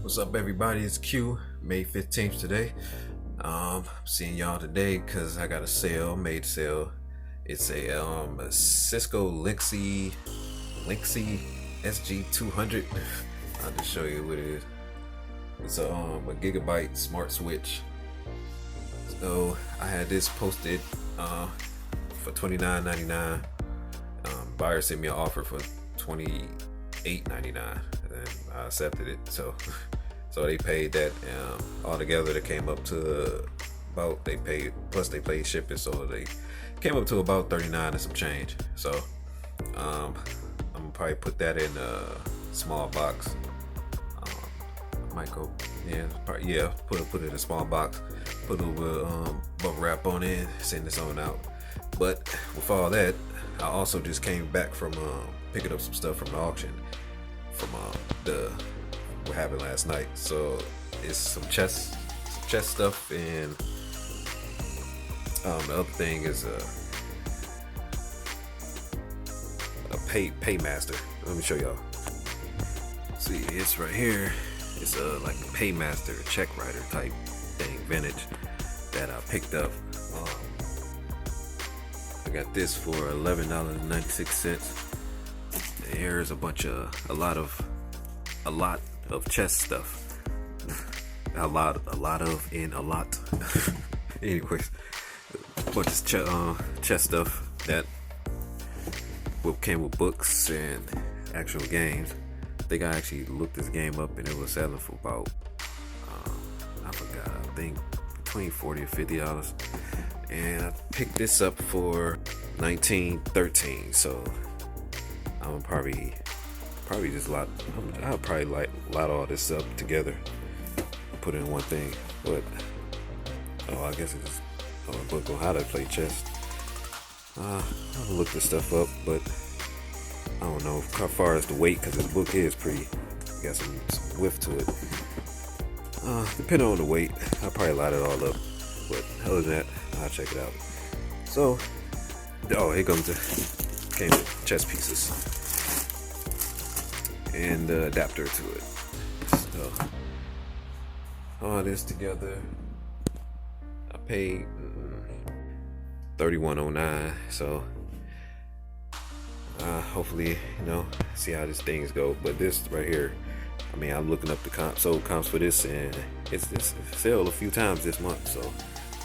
What's up, everybody? It's Q, May 15th today. I'm seeing y'all today because I got a sale, made sale. It's a Cisco Linksy SG200. I'll just show you what it is. It's a gigabyte smart switch. So I had this posted for $29.99. Buyer sent me an offer for $28.99, and I accepted it. So they paid that. Altogether, they came up to about, they paid plus they paid shipping, so they came up to about 39 and some change. So I'm gonna probably put that in a small box. Might go, put it in a small box, put a little bubble wrap on it, send this on out. But with all that, I also just came back from picking up some stuff from the auction from what happened last night. So it's some chest stuff, and the other thing is a paymaster. Let me show y'all. See, it's right here. It's like a paymaster check writer type thing, vintage, that I picked up. I got this for $11.96. Here's a lot of chest stuff. a lot of Anyways, a bunch of chest stuff that came with books and actual games. I think I actually looked this game up, and it was selling for about I think between $40 and $50. And I picked this up for $19.13. So I'm probably just I'll probably lot all this up together, put it in one thing. But I guess it's a book on how to play chess. I'll look this stuff up, but I don't know how far is the weight, because this book is pretty, got some width to it. Depending on the weight, I'll probably light it all up. But other than that, I'll check it out. So, here comes came with chess pieces and the adapter to it. So, all this together, I paid $31.09. So, hopefully, see how these things go. But this right here, I'm looking up the comps for this, and it's sale a few times this month. So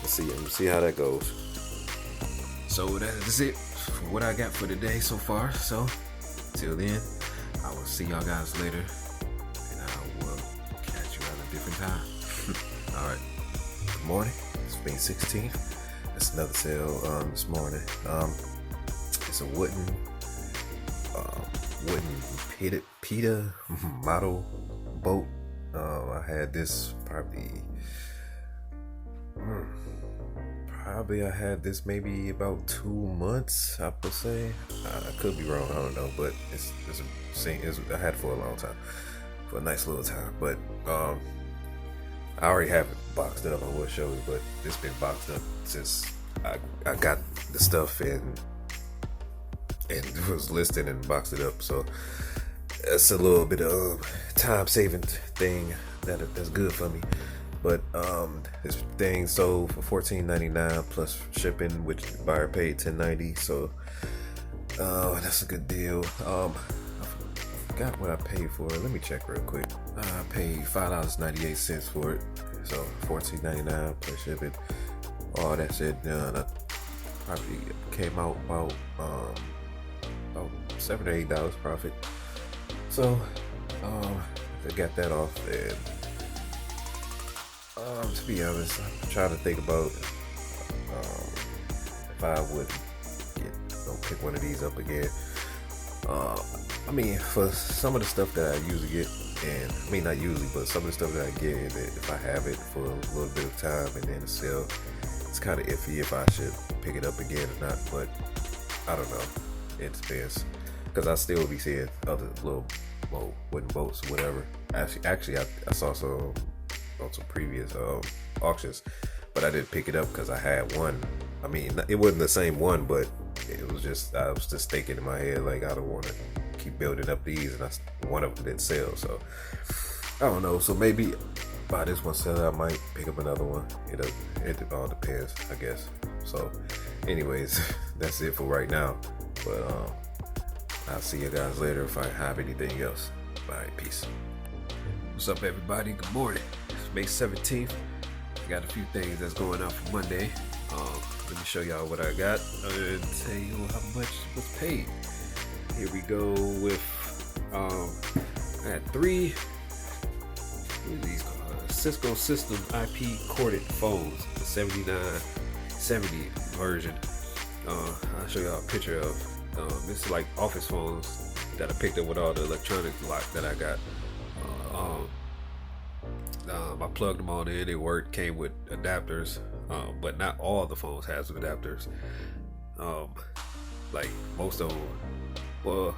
let's see how that goes. So that is it for what I got for today so far. So till then, I will see y'all guys later, and I will catch you at a different time. All right. Good morning. It's May 16th. That's another sale this morning. It's a wooden PETA model boat. I had this probably I had this maybe about 2 months, I would say. I could be wrong, I don't know, but I had it for a long time, for a nice little time. But I already have it boxed up. I will show you, but it's been boxed up since I got the stuff and it was listed and boxed it up. So it's a little bit of time saving thing that's good for me. But this thing sold for $14.99 plus shipping, which the buyer paid $10.90. So that's a good deal. I forgot what I paid for it. Let me check real quick. I paid $5.98 for it. So $14.99 plus shipping. All that shit done, I probably came out about $7 or $8 profit. So I got that off, and to be honest, I'm trying to think about if I would pick one of these up again. For some of the stuff that I usually get, and not usually, but some of the stuff that I get, and if I have it for a little bit of time and then it's sale, it's kind of iffy if I should pick it up again or not. But I don't know. It depends, because I still be seeing other little wooden boats or whatever. Actually, I saw some on some previous auctions, but I didn't pick it up because I had one. It wasn't the same one, but it was just, I was just thinking in my head, like, I don't want to keep building up these, and one of them didn't sell. So I don't know. So maybe by this one seller, I might pick up another one. It all depends, I guess. So, anyways, that's it for right now. But I'll see you guys later if I have anything else. Bye, peace. What's up, everybody? Good morning. It's May 17th. I got a few things that's going on for Monday. Let me show y'all what I got and tell you how much was paid. Here we go with I had three. What are these called? Cisco System IP corded phones, the 7970 version. I'll show y'all a picture of. This is like office phones that I picked up with all the electronics lock that I got. I plugged them all in. It worked. Came with adapters, but not all the phones has adapters. Like most of them, well,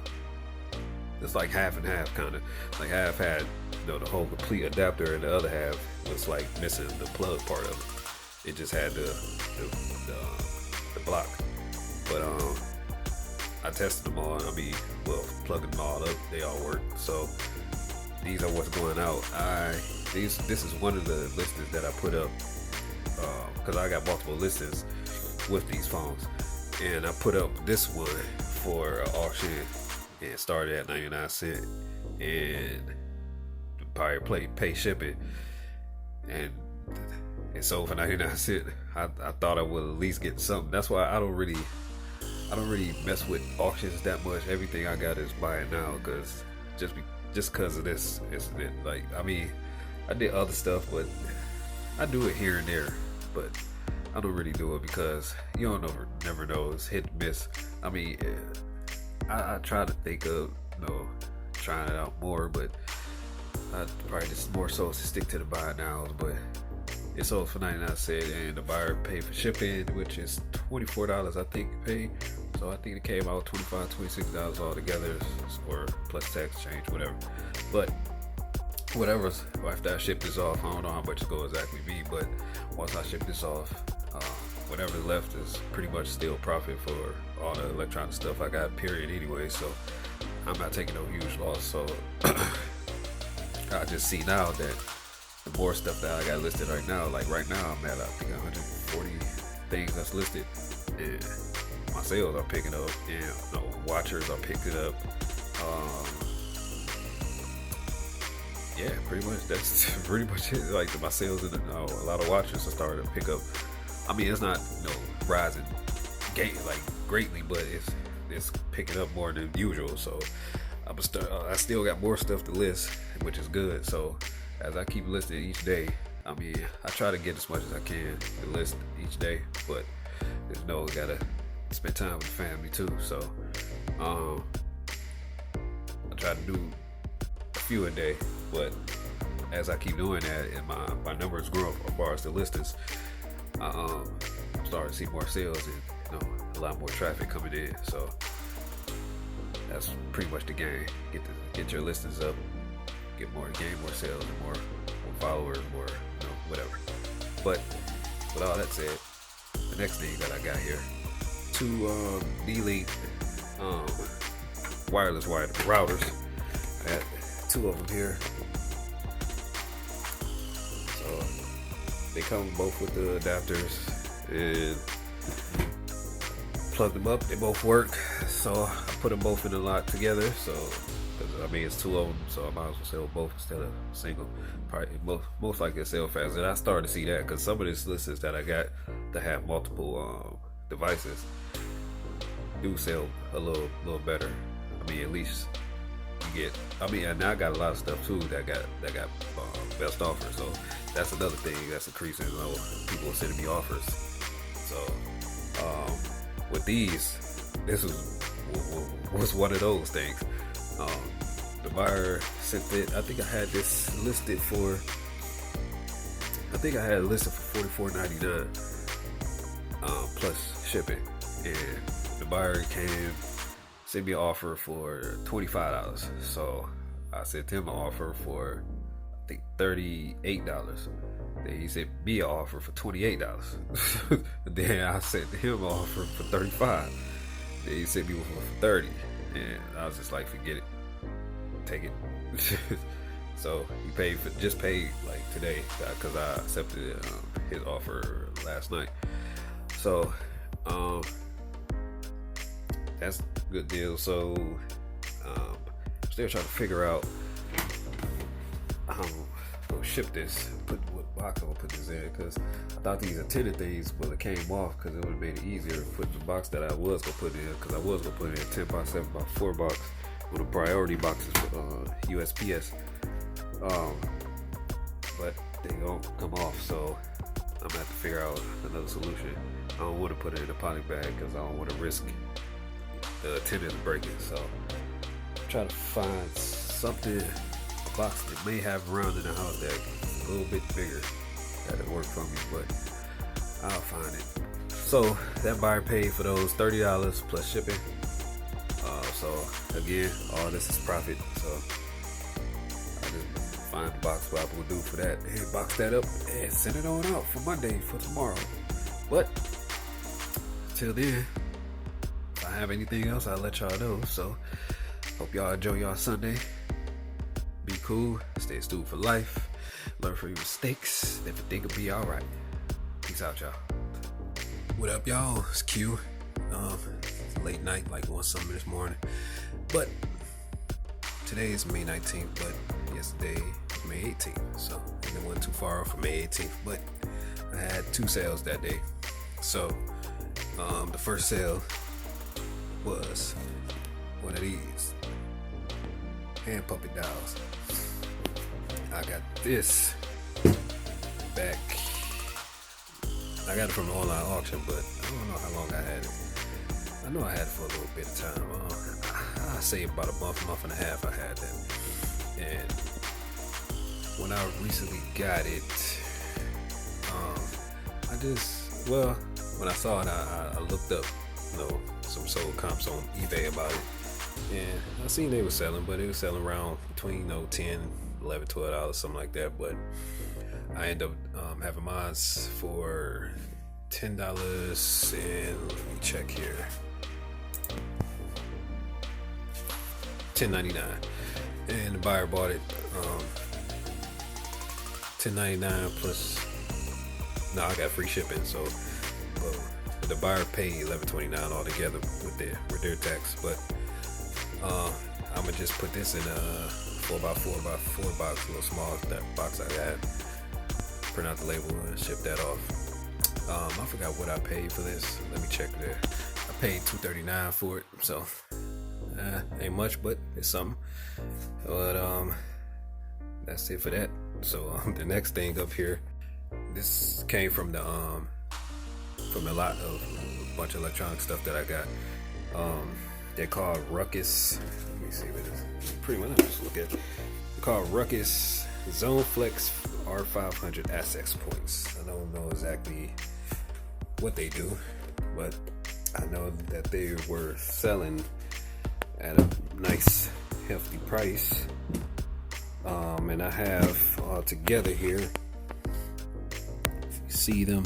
it's like half and half, kind of. Like half had, the whole complete adapter, and the other half was like missing the plug part of it. It just had the block. But I tested them all. Plugging them all up, they all work. So these are what's going out. This is one of the listings that I put up because I got multiple listings with these phones, and I put up this one for auction and started at 99 cents, and the buyer pay shipping, and it sold for 99 cents. I thought I would at least get something. That's why I don't really mess with auctions that much. Everything I got is buying now, because just because of this, isn't it? Like, I mean, I did other stuff, but I do it here and there, but I don't really do it because you don't never know. It's hit and miss. I mean, I try to think of, trying it out more, but I probably just more so to stick to the buy nows. But it sold for 99 cents, and the buyer paid for shipping, which is $24, I think, paid. So I think it came out $25, $26 altogether, or plus tax change, whatever. But whatever, after I ship this off, I don't know how much it's going to exactly be, but once I ship this off, whatever's left is pretty much still profit for all the electronic stuff I got, period, anyway. So I'm not taking no huge loss. So I just see now that the more stuff that I got listed right now, like right now I'm at, I think, 140 things that's listed, and my sales are picking up, and watchers are picking up. Yeah, pretty much that's pretty much it. Like my sales and a lot of watchers are starting to pick up. I mean, it's not rising greatly, but it's picking up more than usual. So I still got more stuff to list, which is good. So as I keep listing each day, I mean, I try to get as much as I can to list each day, but there's gotta spend time with the family too. So I try to do a few a day, but as I keep doing that and my numbers grow as far as the listings, I'm starting to see more sales and a lot more traffic coming in. So that's pretty much the game. Get your listings up, gain more sales, and more followers, more whatever. But with all that said, the next thing that I got here, two D-Link wireless wired routers. I got two of them here. So they come both with the adapters, and plug them up. They both work. So I put them both in a lot together. So I mean, it's two of them, so I might as well sell both instead of single. Probably most likely sell fast. And I started to see that because some of these listings that I got that have multiple devices do sell a little better. I mean, at least you get. I mean, and I got a lot of stuff too that got best offers. So that's another thing that's increasing. People are sending me offers. So with these, this was one of those things. The buyer sent it. I think I had this listed for. I think I had it listed for $44.99 plus shipping, and the buyer sent me an offer for $25. So I sent him an offer for, I think, $38. Then he sent me an offer for $28. Then I sent him an offer for $35. Then he sent me one for $30, and I was just like, forget it, take it. So he just paid like today because I accepted his offer last night. So that's a good deal. So still trying to figure out how I'm gonna ship this, what box I'm gonna put this in, because I thought these attendant things would have came off because it would have made it easier to put the box that I was gonna put in, because I was gonna put it in a 10x7x4 box with a priority boxes for USPS. But they don't come off, so I'm gonna have to figure out another solution. I don't want to put it in a poly bag because I don't want to risk the attendants breaking. So I'm trying to find something, a box that may have around in the house that's a little bit bigger that'll work for me, but I'll find it. So that buyer paid for those $30 plus shipping. So again, all this is profit. So I just find the box what I will do for that and box that up and send it on out for Monday for tomorrow. But till then, if I have anything else, I'll let y'all know. So hope y'all enjoy y'all Sunday. Be cool, stay stupid for life, learn from your mistakes, everything will be alright. Peace out, y'all. What up, y'all? It's Q. It's late night, like 1 something this morning. But today is May 19th, but yesterday was May 18th. So it wasn't too far off from May 18th. But I had 2 sales that day. So the first sale was one of these hand puppet dolls. I got this back. I got it from the online auction, but I don't know how long I had it. I know I had it for a little bit of time. I say about a month and a half I had that. And when I recently got it, when I saw it, I looked up, some sold comps on eBay about it. And I seen they were selling, but it was selling around between, $10, $11, $12, something like that. But I ended up having mine for $10, and let me check here, $10.99, and the buyer bought it $10.99 plus. No, I got free shipping, so the buyer paid $11.29 altogether with their tax. But I'm gonna just put this in a 4x4 box, a little small that box I got. Print out the label and ship that off. I forgot what I paid for this. Let me check there. I paid $2.39 for it, so ain't much, but it's something. But that's it for that. So the next thing up here, this came from a lot of a bunch of electronic stuff that I got. They're called Ruckus. Let me see what it is. Pretty much, just look at it. They're called Ruckus Zone Flex R500 access points. I don't know exactly what they do, but I know that they were selling at a nice hefty price. And I have all together here, if you see them,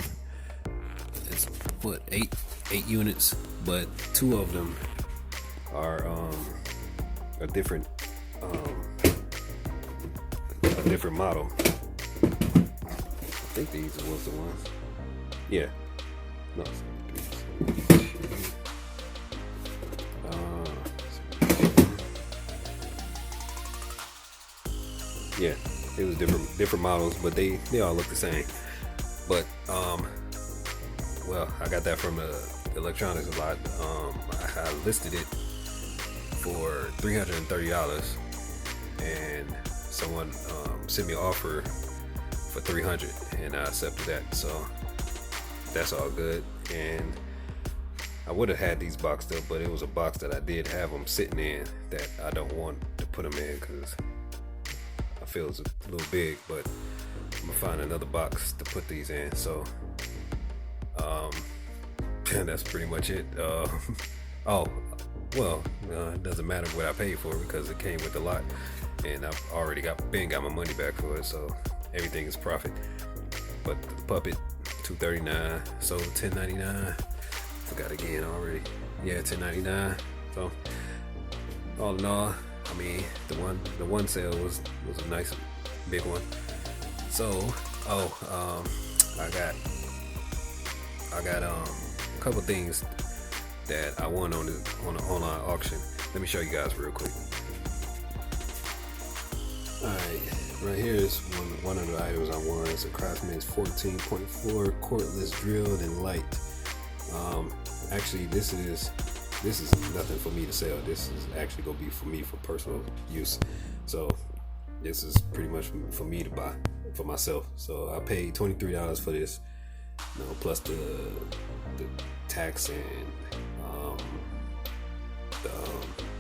it's eight units, but 2 of them are a different model. I think these was the ones. Yeah. No. Yeah, it was different models, but they all look the same. But I got that from the electronics a lot. I listed it for $330, and someone sent me an offer for $300, and I accepted that. So that's all good. And I would have had these boxed up, but it was a box that I did have them sitting in that I don't want to put them in because I feel it's a little big. But I'm gonna find another box to put these in. So that's pretty much it. It doesn't matter what I paid for because it came with a lot, and I've already got my money back for it, so everything is profit. But the puppet, $2.39, sold $10.99. Forgot again already. Yeah, $10.99. So all in all, I mean, the one sale was a nice big one. So, I got a couple things that I won on the online auction. Let me show you guys real quick. Alright, right here is one of the items I won. It's a Craftsman's 14.4 cordless drilled and light. Actually, this is nothing for me to sell. This is actually gonna be for me for personal use. So this is pretty much for me to buy for myself. So I paid $23 for this, plus the tax and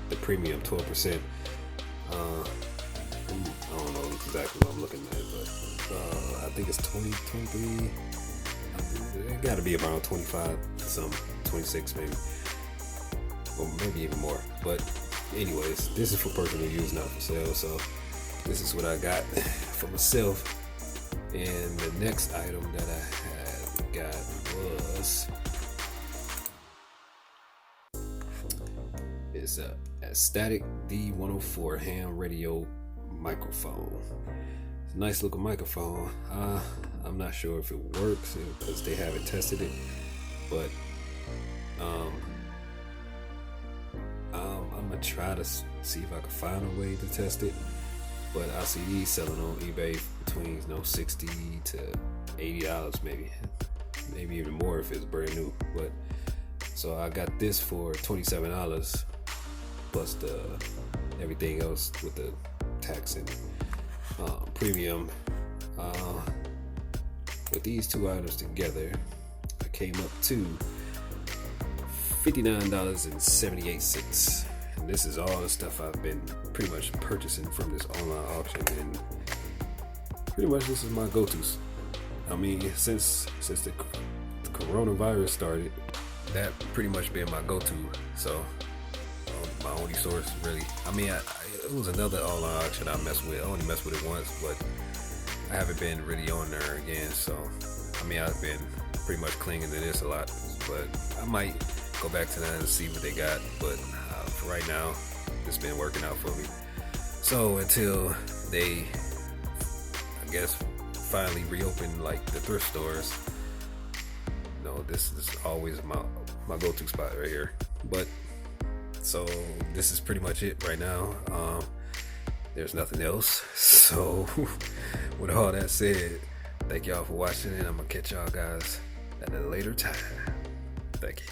the premium 12%. I don't know exactly what I'm looking at, but I think it's 23. It got to be around 25, some 26 maybe, or maybe even more. But anyways, this is for personal use, not for sale. So this is what I got for myself. And the next item that I had got was a Static D104 ham radio microphone. It's a nice looking microphone. I'm not sure if it works because they haven't tested it, but I'm gonna try to see if I can find a way to test it. But I see these selling on eBay between $60 to $80, maybe even more if it's brand new. But so I got this for $27 plus the everything else with the tax and premium. With these two items together, I came up to $59.78. And this is all the stuff I've been pretty much purchasing from this online auction, and pretty much this is my go-tos. I mean, since the coronavirus started, that pretty much been my go-to. So my only source really. I mean, it was another online auction I messed with. I only messed with it once, but I haven't been really on there again. So I mean, I've been pretty much clinging to this a lot, but I might go back to that and see what they got. But for right now, it's been working out for me. So until they, I guess, finally reopen like the thrift stores, this is always my go-to spot right here. But so this is pretty much it right now. There's nothing else. So with all that said, thank y'all for watching, and I'm gonna catch y'all guys at a later time. Thank you.